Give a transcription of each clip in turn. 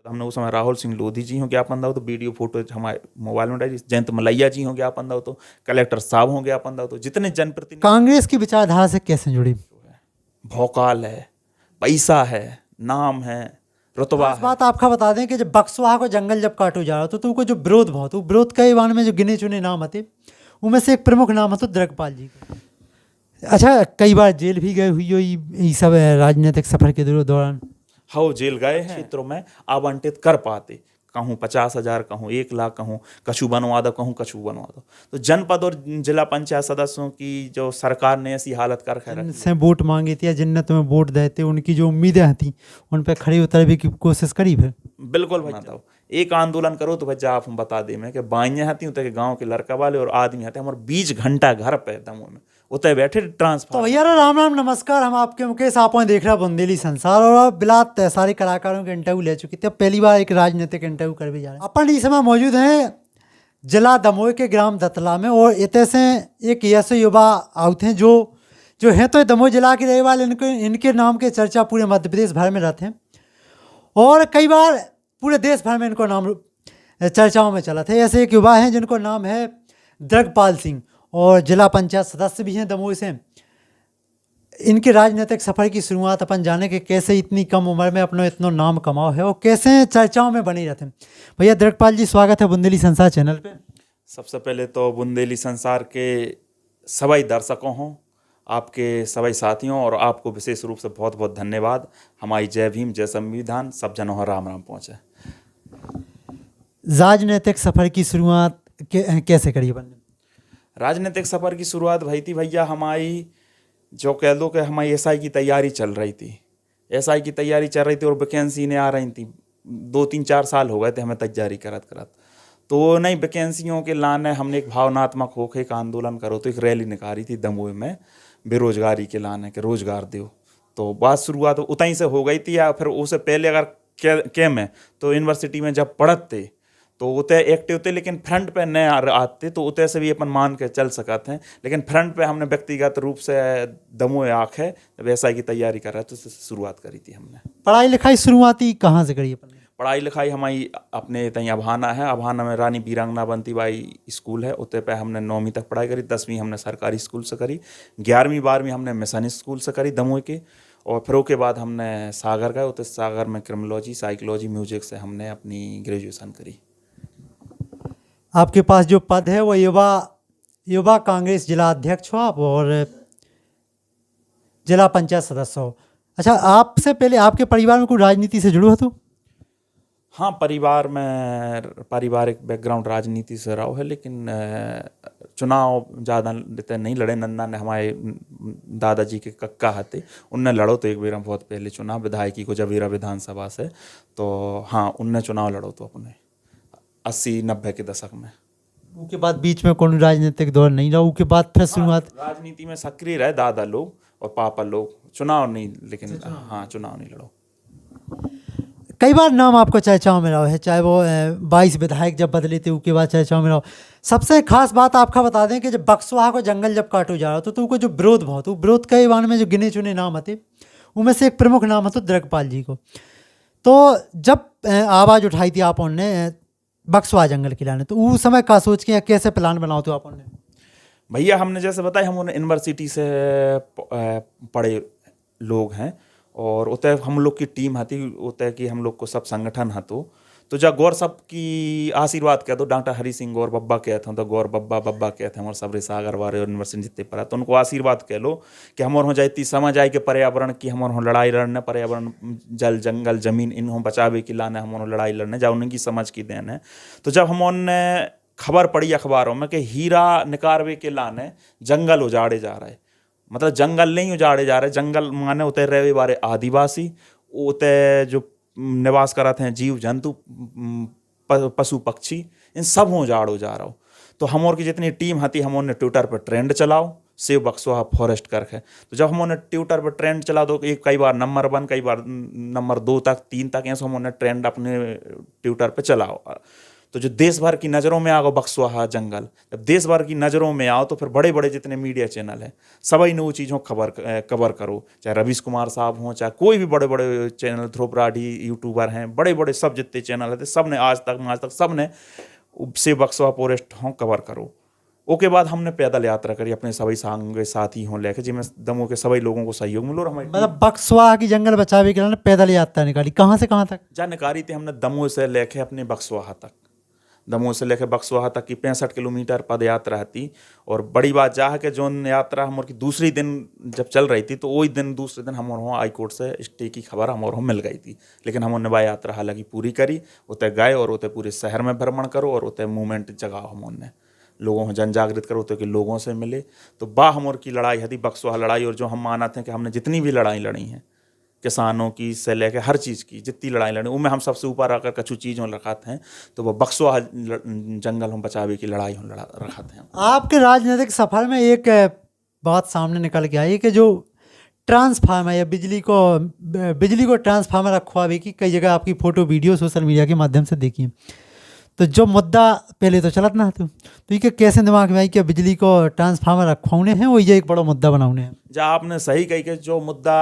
हमने उस समय राहुल सिंह लोधी जी हो ज्ञापन दाओ तो वीडियो फोटो हमारे मोबाइल में डाली, जयंत मलैया जी हो ज्ञापन दाओ तो कलेक्टर साहब हो ज्ञापन दाओ तो जितने जनप्रतिनिधि कांग्रेस की विचारधारा से कैसे जुड़ी? भौकाल है, पैसा है, नाम है, रुतबा खास है। बात आपका बता दें कि जब बक्सवा को जंगल जब काटो जा रहा तो तुमको जो विरोध बहुत विरोध कई बार में जो गिने चुने नाम आते उनमें से एक प्रमुख नाम है द्रगपाल जी का। अच्छा, कई बार जेल भी गए हुई हो ये सब राजनीतिक सफर के दौरान? हाँ, जेल गए हैं, क्षेत्रों में आवंटित कर पाते, कहूँ 50,000, कहूँ 1,00,000, कहूँ कछु बनवा दो, कहूँ कछु बनवा दो। तो जनपद और जिला पंचायत सदस्यों की जो सरकार ने ऐसी हालत कर रखी जिनसे वोट मांगी थी या जिनने तुम्हें वोट देते उनकी जो उम्मीदें थी उन पर खड़ी उतरने की कोशिश करी फिर? बिल्कुल भाई बताओ, एक आंदोलन करो तो भैया आप हम बता दे मैं कि बाइयाँ हती उतरे गांव के लड़का वाले और आदमी हते हमारे 20 घंटा घर पे दमों में उतरे बैठे ट्रांसफर। तो भैया राम राम नमस्कार, हम आपके मुकेश आप देख रहे हैं बुंदेली संसार और आप बिलात सारे कलाकारों के इंटरव्यू ले चुके थे। पहली बार एक राजनीतिक इंटरव्यू कर भी जा रहे हैं। अपन इस समय मौजूद हैं जिला दमोह के ग्राम दतला में और इतने से एक ऐसे युवा आउट हैं जो जो हैं तो दमोह जिला के रहे वाले, इनके नाम के चर्चा पूरे मध्य प्रदेश भर में रहते हैं और कई बार पूरे देश भर में इनको नाम चर्चाओं में चला था। ऐसे एक युवा हैं जिनको नाम है द्रगपाल सिंह और जिला पंचायत सदस्य भी हैं दमोह से। इनके राजनीतिक सफर की शुरुआत अपन जाने के कैसे इतनी कम उम्र में अपना इतना नाम कमाओ है और कैसे चर्चाओं में बने रहते हैं। भैया द्रगपाल जी, स्वागत है बुंदेली संसार चैनल पे। सबसे पहले तो बुंदेली संसार के सभी दर्शकों हों, आपके सभी साथियों और आपको विशेष रूप से बहुत बहुत धन्यवाद। हमारी जय भीम जय संविधान, सब जनों राम राम पहुँचे। राजनीतिक सफर की शुरुआत कैसे करी अपन ने? राजनीतिक सफर की शुरुआत भई थी भैया हमारी, जो कह दो कि हमारी एसआई की तैयारी चल रही थी। एसआई की तैयारी चल रही थी और वैकेंसी ने आ रही थी। 2-3-4 साल हो गए थे हमें तैयारी करत करत। तो नई वैकेंसियों के लाने हमने एक भावनात्मक होकर एक आंदोलन करो तो एक रैली निकाली थी दमोह में बेरोजगारी के लाने के रोजगार दो। तो बात शुरुआत उतहीं से हो गई थी। या फिर उससे पहले अगर के में तो यूनिवर्सिटी में जब पढ़ते तो उतने एक्टिव थे, लेकिन फ्रंट पे न आते तो उतने से भी अपन मान के चल सकते हैं। लेकिन फ्रंट पे हमने व्यक्तिगत रूप से दमोह आँख है जब एसआई की तैयारी कर रहे थे तो शुरुआत करी थी हमने। पढ़ाई लिखाई शुरुआती कहाँ से करी अपन ने? पढ़ाई लिखाई हमारी अपने तहीं अभाना है। अभाना में रानी बीरांगना बंतीबाई स्कूल है, उतने पे हमने 9वीं तक पढ़ाई करी। 10वीं हमने सरकारी स्कूल से करी। 11वीं 12वीं हमने मिशन स्कूल से करी दमोह के। और फिर उसके बाद हमने सागर गए, उतने सागर में क्रिमिनोलॉजी साइकोलॉजी म्यूजिक से हमने अपनी ग्रेजुएशन करी। आपके पास जो पद है वो युवा कांग्रेस जिला अध्यक्ष हो आप और जिला पंचायत सदस्य हो। अच्छा, आपसे पहले आपके परिवार में कोई राजनीति से जुड़ो हो? तो हाँ, परिवार में पारिवारिक बैकग्राउंड राजनीति से रहा है, लेकिन चुनाव ज़्यादा नहीं लड़े। नन्ना ने हमारे दादाजी के कक्का हते, उनने लड़ो तो एक बार बहुत पहले चुनाव विधायकी को जवेरा विधानसभा से। तो हाँ, उनने चुनाव लड़ो तो अपने 80-90 के दशक में। उसके बाद बीच में कोई राजनीतिक दौर नहीं रहा? उसके बाद फिर शुरुआत राजनीति में सक्रिय रहे दादा लोग और पापा लोग, चुनाव नहीं, लेकिन हाँ चुनाव नहीं लड़ो। कई बार नाम आपको चर्चाओं में रहा है, चाहे वो 22 विधायक जब बदले थे उसके बाद चर्चाओं में रहा। सबसे खास बात आपका बता दें कि जब बक्सवा को जंगल जब काटो जा रहा तो उनको जो विरोध बहुत विरोध कई बार में जो गिने चुने नाम आते उनमें से एक प्रमुख नाम है द्रगपाल जी को। तो जब आवाज़ उठाई थी आप उनने बक्सवा जंगल के लाने, तो उस समय का सोच के कैसे प्लान बनाओ तो आप उनने? भैया हमने जैसे बताया, हम यूनिवर्सिटी से पढ़े लोग हैं और उतने हम लोग की टीम हती, उतने की हम लोग को सब संगठन हतो। तो जब गौर सब की आशीर्वाद कह दो, डॉक्टर हरि सिंह गौर बब्बा कहते हैं तो गौर बब्बा कहते हैं हमारे सबरे सागर वाले यूनिवर्सिटी जितने पर, तो उनको आशीर्वाद कह लो कि हमारे हो जाती समझ आए कि पर्यावरण की हमारे हो लड़ाई लड़ने, पर्यावरण जल जंगल जमीन इन्हों बचावे की लाने हमारे लड़ाई लड़ने जा उनकी समझ की देन है। तो जब हमने खबर पड़ी अखबारों में कि हीरा निकारवे के लाने जंगल उजाड़े जा रहे, मतलब जंगल नहीं उजाड़े जा रहे, जंगल माने उतरे रहे बारे आदिवासी, उतरे जो निवास कराते हैं जीव जंतु पशु पक्षी, इन सब हो उजाड़ो जा रहा हो। तो हम और की जितनी टीम हती हमने ट्विटर पर ट्रेंड चलाओ सेव बक्सवा फॉरेस्ट करके। तो जब हमने ट्विटर पर ट्रेंड चला दो, एक कई बार नंबर 1 कई बार नंबर 2 तक 3 तक ऐसा हमने ट्रेंड अपने ट्विटर पर चलाओ। तो जो देश भर की नज़रों में आओ बक्सवाहा जंगल, जब देश भर की नज़रों में आओ तो फिर बड़े बड़े जितने मीडिया चैनल हैं सभी ने वो चीज़ों कवर करो, चाहे रवीश कुमार साहब हों, चाहे कोई भी बड़े बड़े चैनल, ध्रुव राठी यूट्यूबर हैं, बड़े बड़े सब जितने चैनल हैं सब ने आज तक सब ने से बक्सवा फॉरेस्ट हों कवर करो। ओके बाद हमने पैदल यात्रा करी अपने सभी संग साथी हों लेके, जिसमें दमोह के सभी लोगों को सहयोग मिलो और हमारी मतलब बक्सवा की जंगल बचावे के लिए पैदल यात्रा निकाली, कहाँ से कहाँ तक? जानकारी थी हमने दमोह से लेके अपने बक्सवाहा तक, दमोह से लेकर बक्सवाहा तक की 65 किलोमीटर पद यात्रा थी। और बड़ी बात जा है कि जो यात्रा हमारी दूसरी दिन जब चल रही थी तो वही दिन दूसरे दिन हमारे हाई कोर्ट से स्टे की खबर हमारे मिल गई थी, लेकिन हमने वह यात्रा हालांकि पूरी करी, उतने गए और उतने पूरे शहर में भ्रमण करो और उतने मूवमेंट जगह हमने लोगों को जन जागृत करो, तो कि लोगों से मिले। तो बा हमर की लड़ाई हती बक्सवाहा लड़ाई, और जो हम मानते हैं कि हमने जितनी भी लड़ाई लड़ी हैं किसानों की से लेकर हर चीज़ की जितनी लड़ाई लड़ी उनमें हम सबसे ऊपर आकर कछु चीज़ों रखाते हैं, तो वह बक्सवाहा जंगल हम बचावे की लड़ाई हम रखाते हैं। आपके राजनीतिक सफर में एक बात सामने निकल के आई कि जो ट्रांसफार्मर या बिजली को ट्रांसफार्मर रखवावे की कई जगह आपकी फ़ोटो वीडियो सोशल मीडिया के माध्यम से देखी। तो जो मुद्दा पहले तो चलत ना तो ये कैसे दिमाग में आई कि बिजली को ट्रांसफार्मर रखवाने हैं वो ये एक बड़ा मुद्दा बनाने हैं? जा आपने सही कही कि जो मुद्दा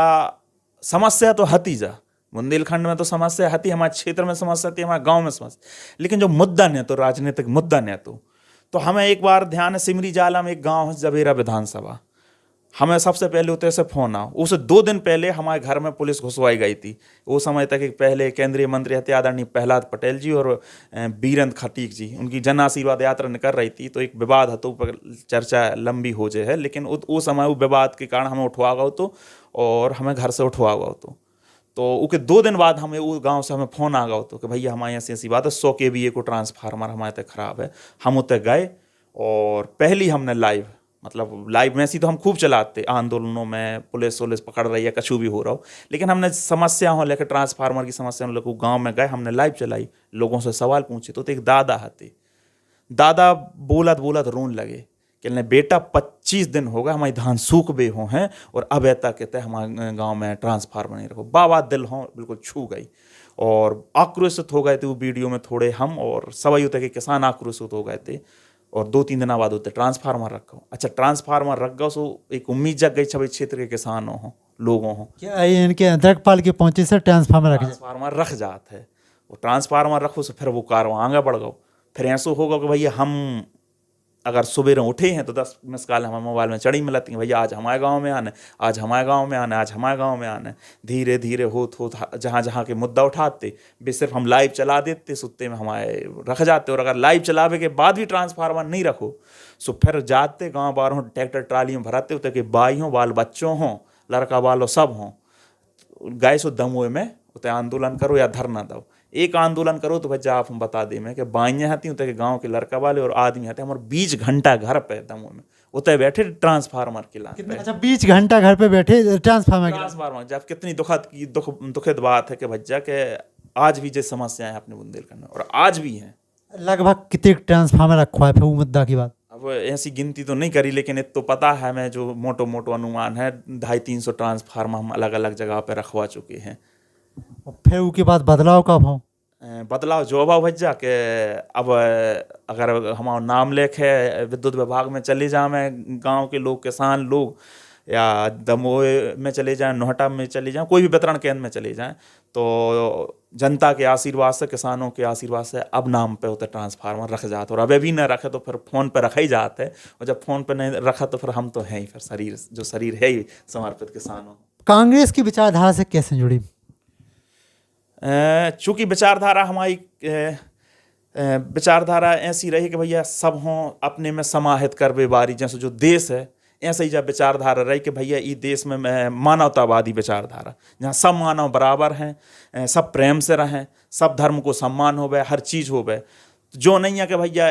समस्या तो हती जा बुंदेलखंड में तो समस्या हती, हमारे क्षेत्र में समस्या थी, हमारे गांव में समस्या, लेकिन जो मुद्दा ने तो राजनीतिक मुद्दा ने तो हमें एक बार ध्यान है सिमरी जाला में एक गांव है जबेरा विधानसभा, हमें सबसे पहले उतरे से फोन आओ, उसे 2 दिन पहले हमारे घर में पुलिस घुसवाई गई थी। वो समय तक एक पहले केंद्रीय मंत्री थे आदरणीय प्रहलाद पटेल जी और बीरेंद्र खटीक जी, उनकी जन आशीर्वाद यात्रा निकल रही थी, तो एक विवाद है तो चर्चा लंबी हो जाए है, लेकिन उस समय वो विवाद के कारण हमें उठवा गया तो और हमें घर से उठवा गया तो उसके 2 दिन बाद हमें वो गांव से हमें फ़ोन आ गया तो कि भैया हमारे ऐसी ऐसी बात है 100 kVA को ट्रांसफार्मर हमारे तक ख़राब है। हम उतने गए और पहली हमने लाइव में ऐसी तो हम खूब चलाते आंदोलनों में, पुलिस पकड़ रही है कछु भी हो रहा हो, लेकिन हमने समस्या हो लेकर ट्रांसफार्मर की समस्या हम लोग गाँव में गए, हमने लाइव चलाई, लोगों से सवाल पूछे तो एक दादा आते, दादा बोलत रोन लगे कि बेटा 25 दिन हो गए हमारी धान सूख बे हो हैं और अब ऐसा कहते हैं हमारे गांव में ट्रांसफार्मर नहीं रखो। बाबा दिल हो बिल्कुल छू गई और आक्रोशित हो गए थे वो वीडियो में थोड़े हम और सभी होते कि किसान आक्रोशित हो गए थे और 2-3 दिन बाद होते ट्रांसफार्मर रखो। अच्छा ट्रांसफार्मर रख गो सो एक उम्मीद जग गई छवि क्षेत्र के किसानों हो लोगों हो क्या इनके देखभाल के पहुंचे से ट्रांसफार्मर रख जाते है, वो ट्रांसफार्मर रखो सो फिर वो कारवा आगे बढ़ गो। फिर ऐसा होगा कि भैया हम अगर सुबह उठे हैं तो 10 मिस कॉल हमारे मोबाइल में चढ़ी मिलती हैं, भैया आज हमारे गांव में आना, आज हमारे गांव में आना, आज हमारे गांव में आना। धीरे धीरे हो जहाँ के मुद्दा उठाते भी सिर्फ हम लाइव चला देते, सुत्ते में हमारे रख जाते, और अगर लाइव चलावे के बाद भी ट्रांसफार्मर नहीं रखो सो फिर जाते गाँव बार हों ट्रैक्टर ट्राली में भराते होते कि बाई हों बाल बच्चों हों लड़का बालो सब हों गए सो दमोह में उतने आंदोलन करो या धरना दो। एक आंदोलन करो तो भैया आप हम बता दें मैं कि बाइयाँ आती होते कि गांव के लड़का वाले और आदमी आते हमारे 20 घंटा घर पे दमोह में उतने बैठे ट्रांसफार्मर के लाइन पे। अच्छा 20 घंटा घर पे बैठे ट्रांसफार्मर जब कितनी दुखद बात है कि भैया के आज भी जो समस्याएं हैं अपने बुंदेलखंड में और आज भी हैं। लगभग कितने ट्रांसफार्मर रखवा है वो मुद्दा की बात? अब ऐसी गिनती तो नहीं करी, लेकिन ये तो पता है मैं जो मोटो अनुमान है 250-300 ट्रांसफार्मर हम अलग अलग जगह पे रखवा चुके हैं। फिर उसके बाद बदलाव कब हो? बदलाव जो अभाव भैया के अब अगर हमारा नाम लेके विद्युत विभाग में चले जाए गांव के लोग किसान लोग या दमोह में चले जाएं नोहटा में चले जाएं कोई भी वितरण केंद्र में चले जाएं तो जनता के आशीर्वाद से किसानों के आशीर्वाद से अब नाम पे होते ट्रांसफार्मर रख जाते और अब भी न रखे तो फिर फ़ोन पे रखा ही जाते और जब फ़ोन पे नहीं रखा तो फिर हम तो हैं ही फिर शरीर है ही समर्पित किसानों। कांग्रेस की विचारधारा से कैसे जुड़ी? चूँकि विचारधारा हमारी विचारधारा ऐसी रही कि भैया सब हों अपने में समाहित कर बेबारी, जैसे जो देश है ऐसे ही जब विचारधारा रही कि भैया ये देश में मानवतावादी विचारधारा जहाँ सब मानव बराबर हैं, सब प्रेम से रहें, सब धर्म को सम्मान हो गए, हर चीज़ हो गए, जो नहीं है कि भैया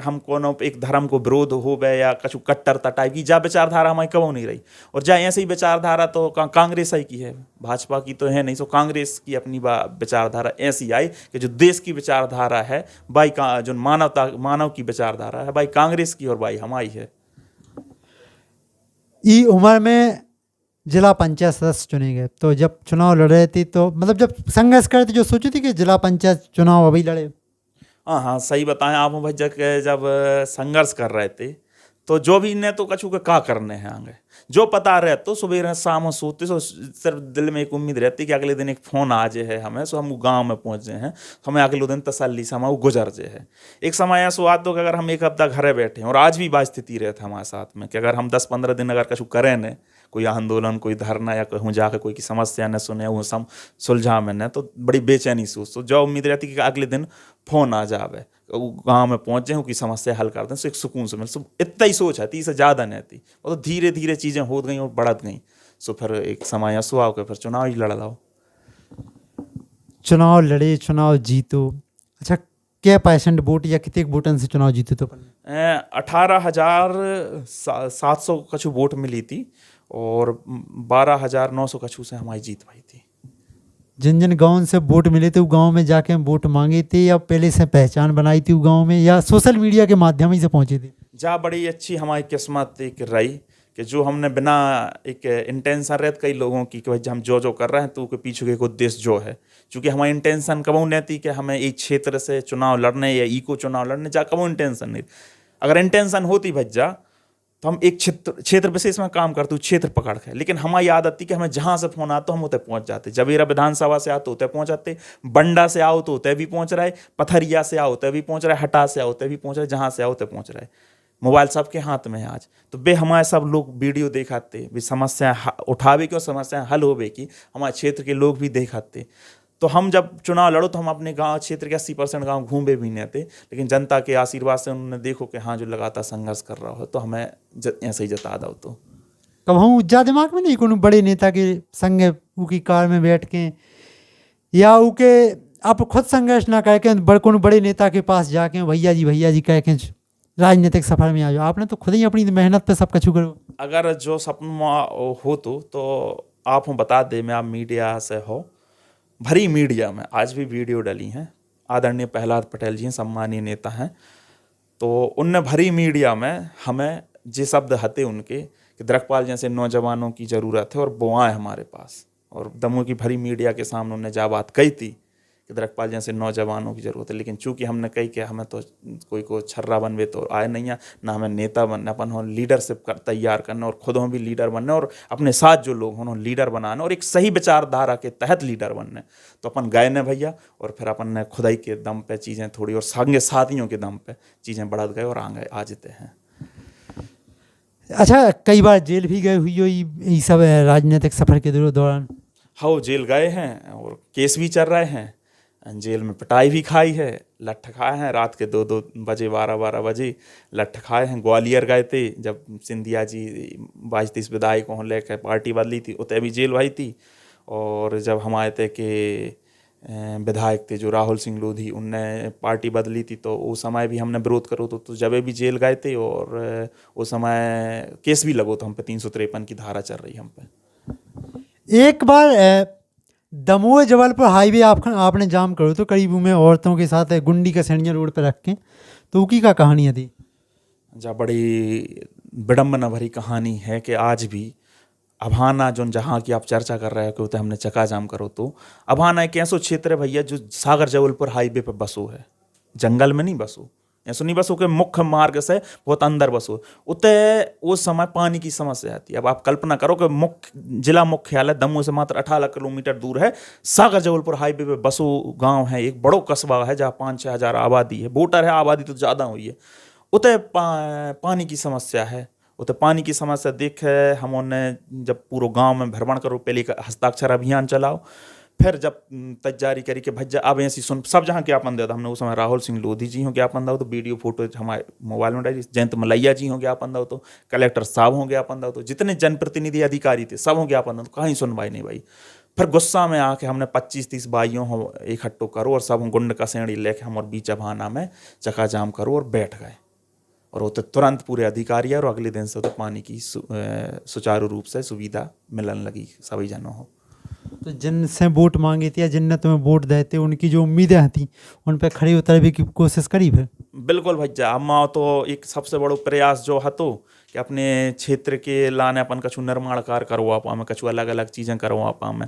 हम कोनो एक धर्म को विरोध हो गए या कछु कट्टरता टाइप की जा विचारधारा हमारी कबो नहीं रही। और जा ऐसे ही विचारधारा तो कांग्रेस ही की है, भाजपा की तो है नहीं, सो कांग्रेस की अपनी विचारधारा ऐसी आई कि जो देश की विचारधारा है भाई जो मानव की विचारधारा है भाई कांग्रेस की और भाई हमारी है। ई उम्र में जिला पंचायत सदस्य चुने गए तो जब चुनाव लड़ रहे थे तो मतलब जब संघर्ष करे थे जो सोची थी कि जिला पंचायत चुनाव अभी लड़े? हाँ हाँ, सही बताएं आप भाई, जब संघर्ष कर रहे थे तो जो भी ने तो कछु के का करने हैं आगे, जो पता रहे तो सुबह शाम सोते सो सिर्फ दिल में एक उम्मीद रहती कि अगले दिन एक फोन आ जाए है हमें, सो हम गांव में पहुंच जाए हैं, तो हमें अगले दिन तसल्ली से हम गुजर जाए है। एक समय ऐसा आता कि अगर हम एक हफ्ता घरे बैठे हैं, और आज भी बात स्थिति रहती है हमारे साथ में कि अगर हम 10-15 दिन अगर कछु करें न, कोई आंदोलन, कोई धरना या कहूँ जाकर कोई की समस्या न सुने, वो सम सुलझा में न, तो बड़ी बेचैनी सोच, तो जो उम्मीद रहती कि अगले दिन फोन आ जावे, गांव में पहुंच जाए, उसकी समस्या हल कर दें, सो एक सुकून से मिले, सो इतना ही सोच है, इससे ज़्यादा नहीं थी। और तो धीरे धीरे चीज़ें हो गई और बढ़त गई, सो फिर एक समय ऐसा आओ के फिर चुनाव ही लड़ लो। चुनाव लड़े, चुनाव जीतो। अच्छा, क्या % वोट या कितने वोटन से चुनाव जीते? तो 18,700 कछु वोट मिली थी और 12,900 कछु से हमारी जीत पाई थी। जिन जिन गाँव से वोट मिले थे वो गाँव में जाके हम वोट मांगे थे, या पहले से पहचान बनाई थी वो गाँव में, या सोशल मीडिया के माध्यम ही से पहुंचे थे? जा बड़ी अच्छी हमारी किस्मत एक रही कि जो हमने बिना एक इंटेंशन रहती कई लोगों की कि भाई हम जो कर रहे हैं तो उसके पीछे एक उद्देश्य जो है, चूँकि हमारी इंटेंशन कबू नहीं थी कि हमें एक क्षेत्र से चुनाव लड़ने या इको चुनाव लड़ने, जा कबू इंटेंशन नहीं। अगर इंटेंशन होती भज्जा तो हम एक क्षेत्र विशेष में काम करते, क्षेत्र पकड़ के, लेकिन हमारी आदत थी कि हमें जहाँ से फोन आता हम उतने पहुँच जाते। जबेरा विधानसभा से आओ तो उतने पहुँच जाते, बंडा से आओ तो उतने भी पहुँच रहे, पथरिया से आओ उतने भी पहुँच रहे, हटा से आओ उतने भी पहुँच रहे, जहाँ से आओ उतने पहुँच रहे। मोबाइल सबके हाथ में है आज, तो बे हमारे सब लोग वीडियो देखाते भी, समस्या उठावे की और समस्या हल होवे की हमारे क्षेत्र के लोग भी देखाते। तो हम जब चुनाव लड़ो तो हम अपने गांव क्षेत्र के 80% गांव घूमे भी नहीं थे, लेकिन जनता के आशीर्वाद से उन्होंने देखो कि हाँ जो लगातार संघर्ष कर रहा हो तो हमें ऐसे ही जता दो। तो कब हम जा दिमाग में नहीं कोनो बड़े नेता के संग उकी कार में बैठ के, या उके आप खुद संघर्ष ना करके कोनो बड़े नेता के पास जाके भैया जी कह के राजनीतिक सफर में आ जाओ? आपने तो खुद ही अपनी मेहनत पे सब कुछ करो। अगर जो सपना हो तो आप हम बता दे, मैं आप मीडिया से हो, भरी मीडिया में आज भी वीडियो डली हैं, आदरणीय प्रहलाद पटेल जी हैं, सम्मानीय नेता हैं, तो उनने भरी मीडिया में हमें जे शब्द हते उनके कि द्रकपाल जैसे नौजवानों की ज़रूरत है और वो आए हमारे पास, और दमोह की भरी मीडिया के सामने उन्होंने जा बात कही थी कि द्रकपाल जैसे नौजवानों की ज़रूरत है। लेकिन चूंकि हमने कही कि हमें तो कोई को छर्रा बनवे तो आए नहीं है, ना हमें नेता बनना, अपन हो लीडरशिप कर तैयार करना और खुद हम भी लीडर बनने और अपने साथ जो लोग हों लीडर बनाना और एक सही विचारधारा के तहत लीडर बनने, तो अपन गए न भैया, और फिर अपन ने खुदाई के दम पे चीज़ें थोड़ी और संगे साथियों के दम पे चीज़ें बढ़त गए और आगे आ जाते हैं। अच्छा, कई बार जेल भी गए हुई हो ये सब राजनीतिक सफर के दौरान? हाँ, जेल गए हैं और केस भी चल रहे हैं, जेल में पिटाई भी खाई है, लठ खाए हैं, रात के 2-2 बजे 12-12 बजे लठ खाए हैं। ग्वालियर गए थे जब सिंधिया जी 22-23 विधायकों लेकर पार्टी बदली थी, उतने भी जेल भाई थी। और जब हम आए थे कि विधायक थे जो राहुल सिंह लोधी, उनने पार्टी बदली थी, तो उस समय भी हमने विरोध करो तो जब भी जेल गए थे, और उस समय केस भी लगो तो हम पे 353 की धारा चल रही हम पे। एक बार दमोह जबलपुर हाईवे आपने जाम करो तो करीब में औरतों के साथ गुंडी का सैनिया रोड पर रख के, तो उकी का कहानी थी? जा बड़ी विडम्बना भरी कहानी है कि आज भी अभाना जो जहाँ की आप चर्चा कर रहे हो कि उतने हमने चक्का जाम करो, तो अभाना एक ऐसा क्षेत्र है भैया जो सागर जबलपुर हाईवे पे बसो है, जंगल में नहीं बसो, ऐसा नहीं बसो के मुख्य मार्ग से बहुत अंदर बसो। उतने उस समय पानी की समस्या आती है। अब आप कल्पना करो कि जिला मुख्यालय दमोह से मात्र 18 किलोमीटर दूर है, सागर जबलपुर हाईवे पे बसो गांव है, एक बड़ो कस्बा है जहाँ 5-6 हज़ार आबादी है, वोटर है, आबादी तो ज़्यादा हुई है। उतने पानी की समस्या है। उतने पानी की समस्या देखे हमने जब पूरा गांव में भ्रमण करो, पहले हस्ताक्षर अभियान चलाओ, फिर जब तैयारी करी कि भज्जा अब ऐसी सुन सब जहाँ ज्ञापन दिया था हमने, उस समय राहुल सिंह लोधी जी हों ज्ञापन दो, तो वीडियो फोटो हमारे मोबाइल में डाली, जयंत मलैया जी हों ज्ञापन दो, तो कलेक्टर साहब हों ज्ञापन दो, तो जितने जनप्रतिनिधि अधिकारी थे सब हों ज्ञापन दो, तो कहीं सुनवाई नहीं भाई। फिर गुस्सा में आके हमने 25-30 भाइयों हो इकट्ठो करो और सब गुंड कसेड़ी लेके हम और बीच अभाना में चक्का जाम करो और बैठ गए, और वो तो तुरंत पूरे अधिकारी और अगले दिन से तो पानी की सुचारू रूप से सुविधा मिलने लगी सभी जनों हो। तो जिनसे वोट मांगी थी या जिनने तुम्हें वोट दिए थे उनकी जो उम्मीदें थी उन पर खड़ी उतरने की कोशिश करी फिर? बिल्कुल भैया, हमारा तो एक सबसे बड़ो प्रयास जो हतो कि अपने क्षेत्र के लाने अपन कछु निर्माण कार्य करवा पाए, कछु अलग अलग चीज़ें करवा पाए।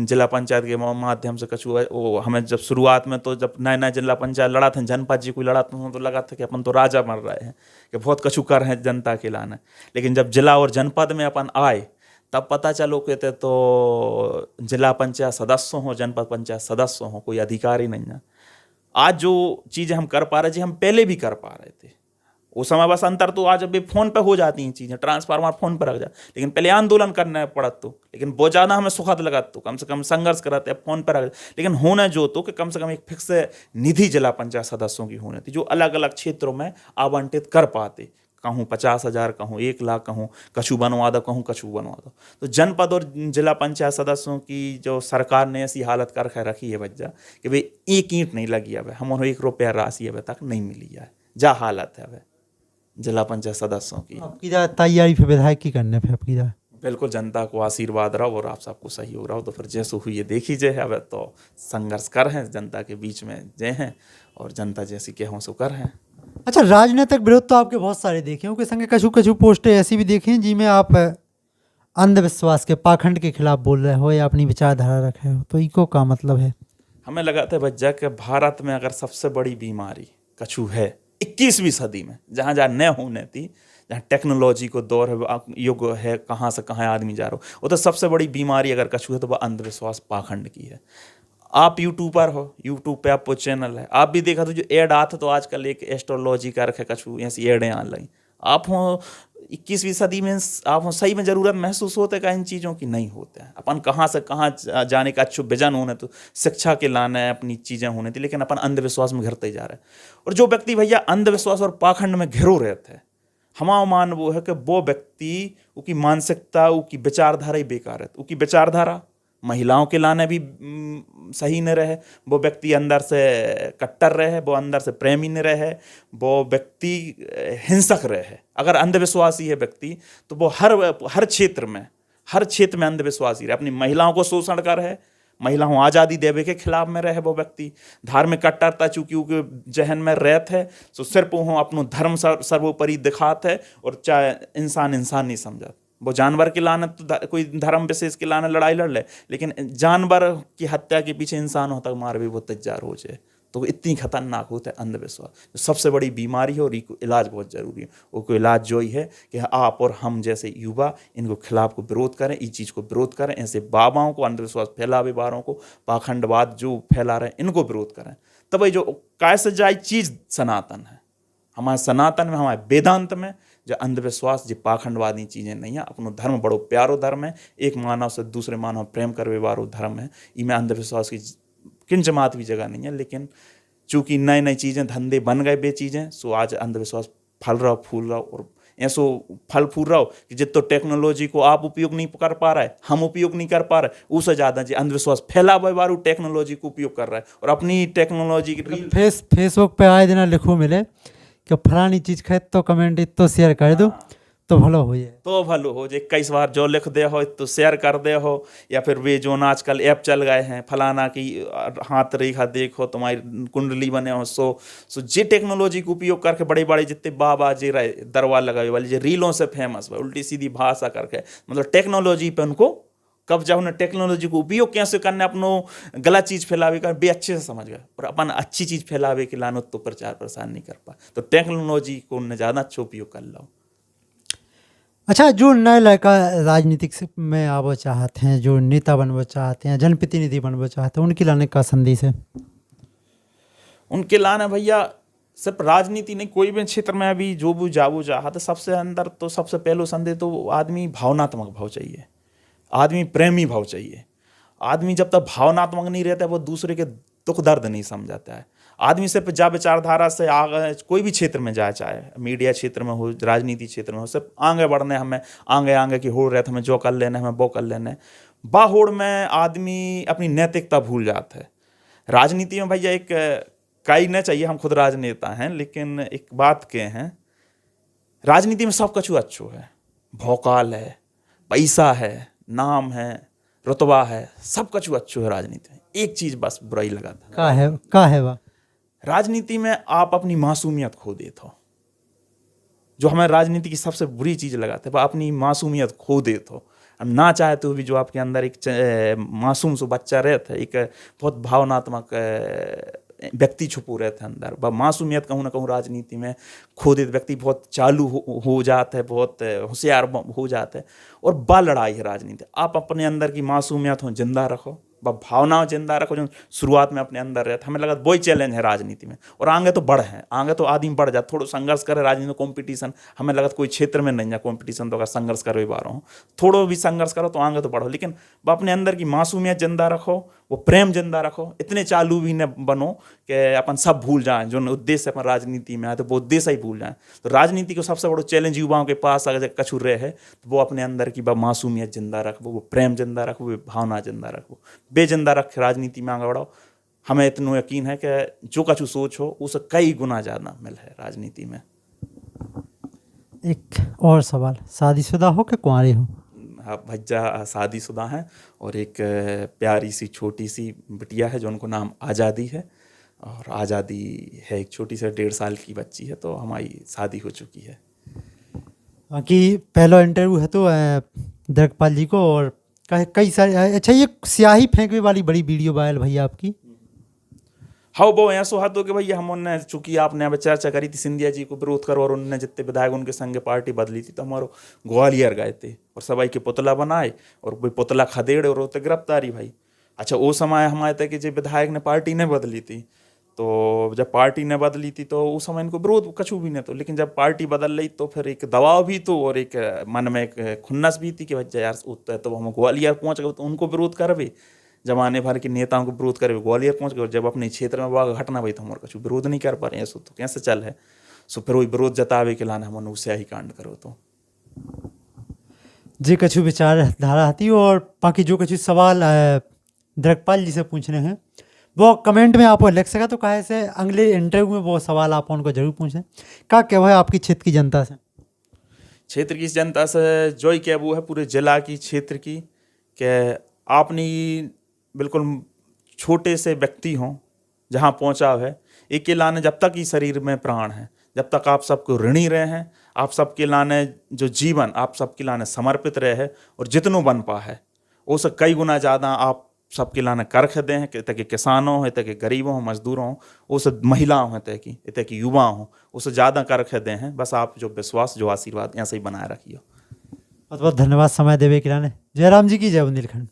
जिला पंचायत के माध्यम से कछु वो हमें जब शुरुआत में तो जब नए नए जिला पंचायत लड़ा था, जनपद जी कोई लड़ा था, तो लगा था कि अपन तो राजा बन रहे हैं, कि बहुत कछु कर हैं जनता के लाने। लेकिन जब जिला और जनपद में अपन आए तब पता चलो कहते तो जिला पंचायत सदस्य हो, जनपद पंचायत सदस्य हो, कोई अधिकारी नहीं है। आज जो चीज़ें हम कर पा रहे थे हम पहले भी कर पा रहे थे। उस समय बस अंतर तो आज अभी फ़ोन पे हो जाती हैं चीज़ें, ट्रांसफार्मर फ़ोन पर रख जा, लेकिन पहले आंदोलन करना पड़त तो, लेकिन बहुत ज़्यादा हमें सुखद लगा तो कम से कम संघर्ष कराते अब फ़ोन पर रख। लेकिन होना जो तो कि कम से कम एक फिक्स निधि जिला पंचायत सदस्यों की होनी थी जो अलग अलग क्षेत्रों में आवंटित कर पाते। कहूँ 50,000, कहूँ 1 लाख, कहूँ कछु बनवा दो, कहूँ कछु बनवा दो। तो जनपद और जिला पंचायत सदस्यों की जो सरकार ने ऐसी हालत कर रखी है भज्जा कि भाई एक ईंट नहीं लगी है, हम 1 रुपया राशि अभी तक नहीं मिली है, जा हालत है अब जिला पंचायत सदस्यों की। आपकी तैयारी फिर विधायक की करने फिर आपकी बिल्कुल, जनता को आशीर्वाद रहो और आप सबको सहयोग रहो, तो फिर जैसे हुई ये देखी जाए। अब तो संघर्ष कर हैं जनता के बीच में जय हैं और जनता जैसी के हों सो कर हैं। अच्छा, राजनीतिक विरोध तो आपके बहुत सारे देखे होंगे, संगे कछु कछु पोस्टें ऐसी भी देखी हैं जिनमें आप अंधविश्वास के पाखंड के खिलाफ बोल रहे हो या अपनी विचारधारा रखे हो, तो इको का मतलब है? हमें लगा था भज्जा कि भारत में अगर सबसे बड़ी बीमारी कछु है 21वीं सदी में, जहाँ जहाँ न होने थी, जहाँ टेक्नोलॉजी को दौर है, युग है, कहाँ से कहाँ आदमी जा रहा हो, वो तो सबसे बड़ी बीमारी अगर कछु है तो वह अंधविश्वास पाखंड की है। आप यूट्यूबर हो, यूट्यूब पे आपको चैनल है, आप भी देखा तो जो एड आता तो आजकल एक एस्ट्रोलॉजी का रखे कछु ऐसी एडें आ रही। आप हो 21वीं सदी में, आप सही में ज़रूरत महसूस होते का इन चीज़ों की नहीं होते हैं। अपन कहाँ से कहाँ जाने का अच्छो विजन होने तो शिक्षा के लाना है, अपनी चीज़ें होने थी, लेकिन अपन अंधविश्वास में घिरते जा रहे हैं। और जो व्यक्ति भैया अंधविश्वास और पाखंड में घिरो रहते हैं, हमारा मान वो है कि वो व्यक्ति उसकी मानसिकता, उसकी विचारधारा ही बेकार है। उसकी विचारधारा महिलाओं के लाने भी सही न रहे, वो व्यक्ति अंदर से कट्टर रहे, वो अंदर से प्रेमी न रहे, वो व्यक्ति हिंसक रहे। अगर अंधविश्वासी है व्यक्ति तो वो हर क्षेत्र में अंधविश्वासी रहे, अपनी महिलाओं को शोषण कर है, महिलाओं आज़ादी देवे के खिलाफ में रहे। वो व्यक्ति धार्मिक कट्टरता चूंकि उनके जहन में रहते है, तो सिर्फ वो अपनो धर्म सर्वोपरि दिखाते है और चाहे इंसान नहीं समझा। वो जानवर की लानत तो कोई धर्म विशेष की लानत लड़ाई लड़ ले, लेकिन जानवर की हत्या के पीछे इंसान होता मार भी वो तैयार हो जाए। तो इतनी खतरनाक होता है अंधविश्वास, जो सबसे बड़ी बीमारी है और इसको इलाज बहुत जरूरी है। वो इलाज जो ही है कि आप और हम जैसे युवा इनको खिलाफ को विरोध करें, इस चीज़ को विरोध करें, ऐसे बाबाओं को, अंधविश्वास फैलावे वालों को, पाखंडवाद जो फैला रहे हैं इनको विरोध करें। तब जो कैसे जाए चीज़ सनातन है, हमारे सनातन में, हमारे वेदांत में जो अंधविश्वास, जो पाखंडवादी चीज़ें नहीं है। अपनो धर्म बड़ो प्यारो धर्म है, एक मानव से दूसरे मानव प्रेम करवे वारो धर्म है। इनमें अंधविश्वास की किंच मात भी जगह नहीं है। लेकिन चूंकि नई नई चीज़ें धंधे बन गए बे चीज़ें, सो आज अंधविश्वास फल रहा, फूल रहा और ऐसो फल फूल रहा हो कि जितो टेक्नोलॉजी को आप उपयोग नहीं कर पा रहा है, हम उपयोग नहीं कर पा रहे, उससे ज़्यादा जी अंधविश्वास फैलावे वारू टेक्नोलॉजी को उपयोग कर रहा है और अपनी टेक्नोलॉजी की फेसबुक पे आए दिन लिखो मिले कि फलानी चीज़ खाए तो कमेंट इतो शेयर कर दो तो भलो हो जाए, तो भलो हो जाए। कई बार जो लिख दे हो तो शेयर कर दे हो, या फिर वे जो आजकल ऐप चल गए हैं, फलाना की हाथ रेखा देखो, तुम्हारी कुंडली बने हो, सो जे टेक्नोलॉजी का उपयोग करके बड़े बड़े जितने बाबा जी रहे दरबार लगाए वाले जो रीलों से फेमस है, उल्टी सीधी भाषा करके, मतलब टेक्नोलॉजी पे उनको कब्जा, उन्हें टेक्नोलॉजी को उपयोग कैसे करना, अपनो गलत चीज़ फैलावे का बे अच्छे से समझ गए और अपन अच्छी चीज़ फैलावे के लानो तो प्रचार प्रसार नहीं कर पा। तो टेक्नोलॉजी को उन्हें ज़्यादा अच्छा उपयोग कर लो। अच्छा, जो नए लड़का राजनीतिक में आना चाहते हैं, जो नेता बनना चाहते हैं, जनप्रतिनिधि बनना चाहते हैं, उनके लाने का संदेश है? उनके लाने भैया सिर्फ राजनीति नहीं, कोई भी क्षेत्र में अभी जो भी जावो चाहा तो सबसे अंदर तो सबसे पहलो संदेश तो आदमी भावनात्मक भाव चाहिए, आदमी प्रेमी भाव चाहिए। आदमी जब तक भावनात्मक नहीं रहता है वो दूसरे के दुख दर्द नहीं समझाता है। आदमी सिर्फ जा विचारधारा से आगे कोई भी क्षेत्र में जाए, चाहे मीडिया क्षेत्र में हो, राजनीति क्षेत्र में हो, सिर्फ आगे बढ़ने, हमें आगे की होड़ रहता, हमें जो कर लेना है, हमें वो कर लेना है। बाहोड़ में आदमी अपनी नैतिकता भूल जाता है। राजनीति में भैया एक कई न चाहिए, हम खुद राजनेता हैं, लेकिन एक बात के हैं, राजनीति में सब कुछ अच्छो है, भौकाल है, पैसा है, नाम है, रुतबा है, सब कुछ अच्छो है राजनीति में। एक चीज बस बुराई लगा था, का है वह? राजनीति में आप अपनी मासूमियत खो देते हो। जो हमें राजनीति की सबसे बुरी चीज लगाते हैं, वह अपनी मासूमियत खो देते हो। हम ना चाहते हुए भी जो आपके अंदर एक मासूम सो बच्चा रहता है, एक बहुत भावनात्मक व्यक्ति छुपो रहता है अंदर, वह मासूमियत कहूँ ना कहूँ राजनीति में खो देते। व्यक्ति बहुत चालू हो जाता है, बहुत होशियार हो जाता है, और बा लड़ाई है राजनीति। आप अपने अंदर की मासूमियत हो जिंदा रखो, वह भावनाओं जिंदा रखो जो शुरुआत में अपने अंदर रहता। हमें लगा वही चैलेंज है राजनीति में, और आगे तो बढ़ है, आगे तो आदमी बढ़ जाए, थोड़ा संघर्ष करे राजनीति में, कॉम्पिटिशन। हमें लगा कोई क्षेत्र में नहीं है कॉम्पिटिशन, तो अगर संघर्ष करो बार हो, थोड़ा भी संघर्ष करो तो आगे तो बढ़ो, लेकिन वह अपने अंदर की मासूमियत जिंदा रखो, वो प्रेम जिंदा रखो। इतने चालू भी न बनो कि अपन सब भूल जाएं, जो उद्देश्य अपन राजनीति में आए तो वो उद्देश्य ही भूल जाएं। तो राजनीति को सबसे बड़ा चैलेंज युवाओं के पास अगर कछु रहे है तो वो अपने अंदर की वह मासूमियत जिंदा रखो, वो प्रेम जिंदा रखो, वो भावना जिंदा रखो, बेजिंदा रख राजनीति में आगे बढ़ाओ। हमें इतना यकीन है कि जो कछु सोच हो उससे कई गुना ज़्यादा मिल है राजनीति में। एक और सवाल, शादीशुदा हो कि कुंवारे हो? हाँ, भज्जा शादीशुदा हैं, और एक प्यारी सी छोटी सी बिटिया है जो उनको नाम आज़ादी है, और आज़ादी है एक छोटी सी 1.5 साल की बच्ची है। तो हमारी शादी हो चुकी है। बाकी पहला इंटरव्यू है तो द्रकपाल जी को, और कई सारे अच्छा, ये स्याही फेंकने वाली बड़ी वीडियो वायरल भैया आपकी। हाँ, वो ऐसा हाथ हो कि भैया हम उनने, चूंकि आपने अब चर्चा करी थी सिंधिया जी को विरोध करो, और उनने जितने विधायक उनके संग पार्टी बदली थी, तो हमारो ग्वालियर गए थे और सबाई के पुतला बनाए, और कोई पुतला खदेड़े और होते गिरफ्तारी भाई। अच्छा, वो समय हमारे तक कि जो विधायक ने पार्टी ने बदली थी, तो जब पार्टी ने बदली थी तो उस समय इनको विरोध कछु भी नहीं तो, लेकिन जब पार्टी बदल रही तो फिर एक दबाव भी तो, और एक मन में एक खुन्नस भी थी कि भैया यार तो हम ग्वालियर पहुँच गए तो उनको विरोध करवे, जमाने भर के नेताओं को विरोध करे ग्वालियर पहुंच गए, और जब अपने क्षेत्र में वह घटना भाई तो हमारे कछु विरोध नहीं कर पा रहे हैं, सो तो कैसे चल है। सो फिर वही विरोध जतावे के लाने हम उससे ही कांड करो। तो जी कछु विचारधारा आती, और बाकी जो कछु सवाल द्रकपाल जी से पूछने हैं वो कमेंट में आप लिख सका, तो कहे से अगले इंटरव्यू में वो सवाल आप उनको जरूर पूछें। क्या कहना है आपकी क्षेत्र की जनता से? क्षेत्र की जनता से जो ही क्या वो है पूरे जिला की क्षेत्र की, कि आपने बिल्कुल छोटे से व्यक्ति हों जहाँ पहुँचा है, एक के लाने जब तक ही शरीर में प्राण है, जब तक आप सबको ऋणी रहे हैं, आप सबके लाने जो जीवन आप सबके लाने समर्पित रहे है, और जितनों बन पा है उससे कई गुना ज़्यादा आप सबके लाने कर दें हैं, कि किसानों हो, कि गरीबों हो, मजदूरों हो, उससे महिलाओं हो, कि युवा हो, उससे ज़्यादा कर दें हैं। बस आप जो विश्वास जो आशीर्वाद ऐसे ही बनाए रखिए। बहुत बहुत धन्यवाद समय देवे के लाने। जयराम जी की जय, बुंदेलखंड।